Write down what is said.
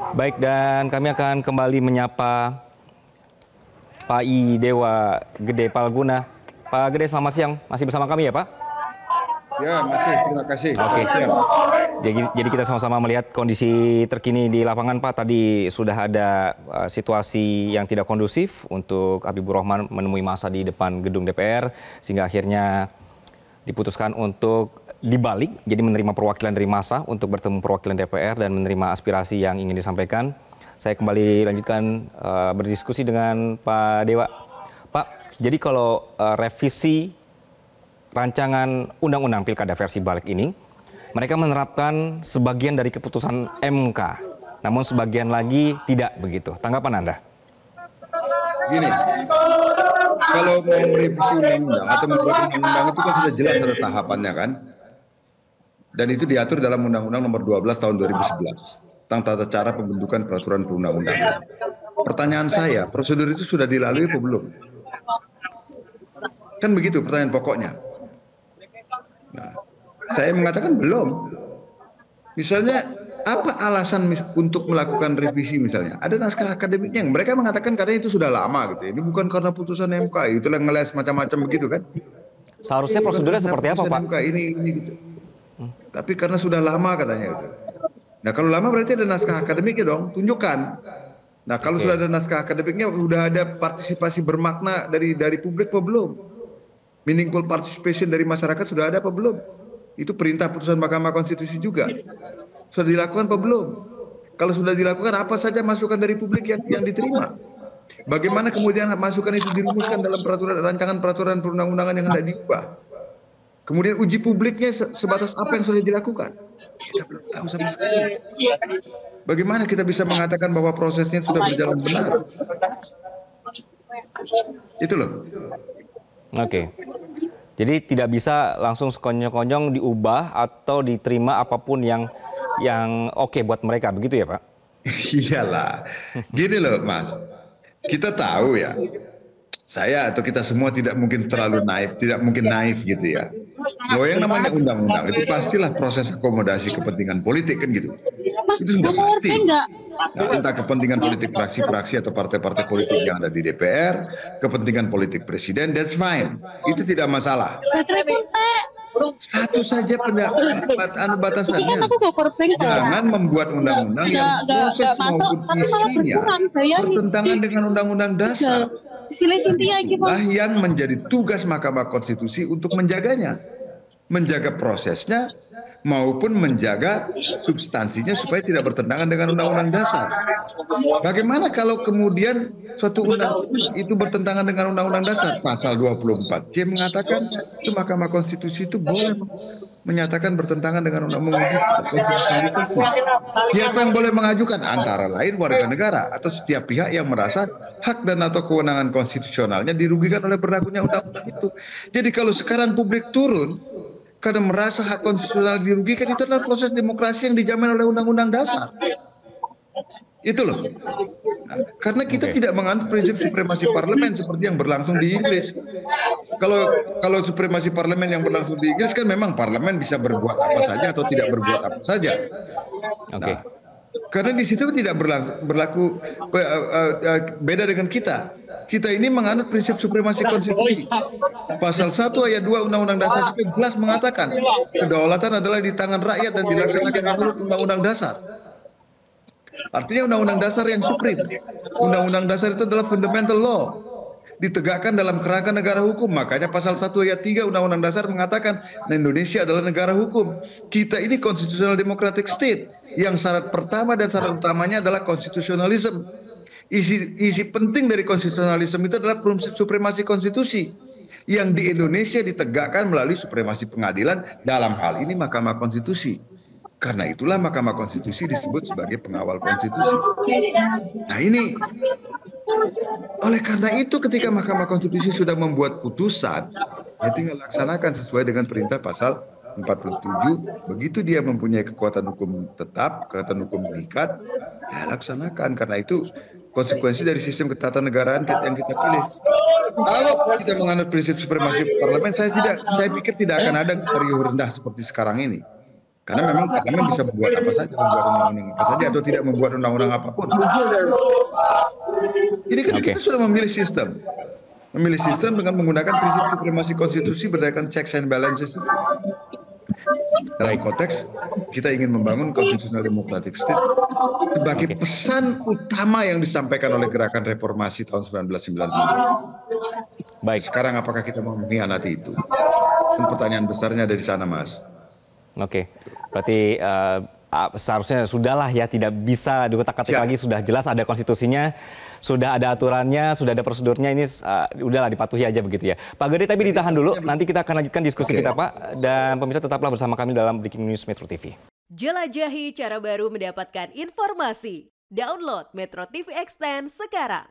Baik, dan kami akan kembali menyapa Pak I Dewa Gede Palguna. Pak Gede, selamat siang. Masih bersama kami ya, Pak? Ya, masih. Terima kasih. Oke. Selamat siang. Jadi kita sama-sama melihat kondisi terkini di lapangan, Pak. Tadi sudah ada situasi yang tidak kondusif untuk Habibur Rahman menemui massa di depan gedung DPR, sehingga akhirnya diputuskan untuk dibalik, jadi menerima perwakilan dari massa untuk bertemu perwakilan DPR dan menerima aspirasi yang ingin disampaikan. Saya kembali lanjutkan berdiskusi dengan Pak Dewa. Pak, jadi kalau revisi rancangan Undang-Undang Pilkada versi balik ini, mereka menerapkan sebagian dari keputusan MK, namun sebagian lagi tidak begitu. Tanggapan Anda? Gini, kalau mau merevisi undang-undang atau membuat undang-undang itu kan sudah jelas ada tahapannya kan? Dan itu diatur dalam Undang-Undang Nomor 12 Tahun 2011 tentang tata cara pembentukan peraturan perundang-undangan. Pertanyaan saya, prosedur itu sudah dilalui atau belum? Kan begitu pertanyaan pokoknya. Nah, saya mengatakan belum. Misalnya apa alasan untuk melakukan revisi misalnya? Ada naskah akademiknya yang mereka mengatakan karena itu sudah lama gitu. Ini bukan karena putusan MK, itulah ngeles macam-macam begitu kan? Seharusnya prosedurnya seperti apa, Pak? MK ini gitu. Tapi karena sudah lama katanya itu. Nah, kalau lama berarti ada naskah akademiknya dong, tunjukkan. Nah, kalau sudah ada naskah akademiknya, sudah ada partisipasi bermakna dari publik apa belum? Meaningful participation dari masyarakat sudah ada apa belum? Itu perintah putusan Mahkamah Konstitusi juga. Sudah dilakukan apa belum? Kalau sudah dilakukan, apa saja masukan dari publik yang diterima? Bagaimana kemudian masukan itu dirumuskan dalam rancangan peraturan perundang-undangan yang hendak diubah? Kemudian uji publiknya sebatas apa yang sudah dilakukan? Kita belum tahu sama sekali. Bagaimana kita bisa mengatakan bahwa prosesnya sudah berjalan benar? Itu loh. Oke. Jadi tidak bisa langsung sekonyong-konyong diubah atau diterima apapun yang oke buat mereka, begitu ya, Pak? Iyalah. Gini loh, Mas. Kita tahu ya. Saya atau kita semua tidak mungkin terlalu naif, tidak mungkin naif gitu ya. Bahwa yang namanya undang-undang itu pastilah proses akomodasi kepentingan politik kan gitu. Itu sudah pasti. Nah, entah kepentingan politik fraksi-fraksi atau partai-partai politik yang ada di DPR, kepentingan politik presiden, that's fine. Itu tidak masalah. Satu saja batasannya. Jangan membuat undang-undang yang proses maupun isinya bertentangan dengan undang-undang dasar. Itulah yang menjadi tugas Mahkamah Konstitusi untuk menjaganya. Menjaga prosesnya maupun menjaga substansinya supaya tidak bertentangan dengan undang-undang dasar. Bagaimana kalau kemudian suatu undang-undang itu bertentangan dengan undang-undang dasar? Pasal 24C mengatakan itu Mahkamah Konstitusi itu boleh menyatakan bertentangan dengan undang-undang konstitusionalitasnya. Siapa yang boleh mengajukan? Antara lain warga negara atau setiap pihak yang merasa hak dan atau kewenangan konstitusionalnya dirugikan oleh berlakunya undang-undang itu. Jadi kalau sekarang publik turun karena merasa hak konstitusional dirugikan, itu adalah proses demokrasi yang dijamin oleh undang-undang dasar. Itu loh. Nah, karena kita tidak menganut prinsip supremasi parlemen seperti yang berlangsung di Inggris. Kalau supremasi parlemen yang berlangsung di Inggris kan memang parlemen bisa berbuat apa saja atau tidak berbuat apa saja. Nah, karena di situ tidak berlaku beda dengan kita. Kita ini menganut prinsip supremasi konstitusi. Pasal 1 ayat 2 Undang-Undang Dasar itu jelas mengatakan kedaulatan adalah di tangan rakyat dan dilaksanakan menurut Undang-Undang Dasar. Artinya Undang-Undang Dasar yang supreme. Undang-Undang Dasar itu adalah fundamental law. Ditegakkan dalam kerangka negara hukum. Makanya pasal 1 ayat 3 Undang-Undang Dasar mengatakan Indonesia adalah negara hukum. Kita ini constitutional democratic state. Yang syarat pertama dan syarat utamanya adalah konstitusionalisme. Isi penting dari konstitusionalisme itu adalah prinsip supremasi konstitusi. Yang di Indonesia ditegakkan melalui supremasi pengadilan, dalam hal ini Mahkamah Konstitusi. Karena itulah Mahkamah Konstitusi disebut sebagai pengawal konstitusi. Nah ini, oleh karena itu ketika Mahkamah Konstitusi sudah membuat putusan, ya tinggal laksanakan sesuai dengan perintah pasal 47. Begitu dia mempunyai kekuatan hukum tetap, kekuatan hukum mengikat, ya laksanakan. Karena itu konsekuensi dari sistem ketatanegaraan yang kita pilih. Kalau kita menganut prinsip supremasi parlemen, saya pikir tidak akan ada riuh rendah seperti sekarang ini. Karena memang parlemen bisa membuat apa saja, membuat undang-undang apa saja atau tidak membuat undang-undang apapun. Ini kan kita sudah memilih sistem. Memilih sistem dengan menggunakan prinsip supremasi konstitusi berdasarkan checks and balances. Dalam konteks kita ingin membangun constitutional democratic state sebagai pesan utama yang disampaikan oleh gerakan reformasi tahun 1990. Baik. Sekarang apakah kita mau mengkhianati itu? Pertanyaan besarnya ada di sana, Mas. Oke, berarti seharusnya sudahlah ya, tidak bisa dikotak-katik lagi, sudah jelas ada konstitusinya, sudah ada aturannya, sudah ada prosedurnya, ini udahlah dipatuhi aja begitu ya. Pak Gede, tapi ditahan dulu, nanti kita akan lanjutkan diskusi kita Pak, dan pemirsa tetaplah bersama kami dalam Breaking News Metro TV. Jelajahi cara baru mendapatkan informasi. Download Metro TV Extend sekarang.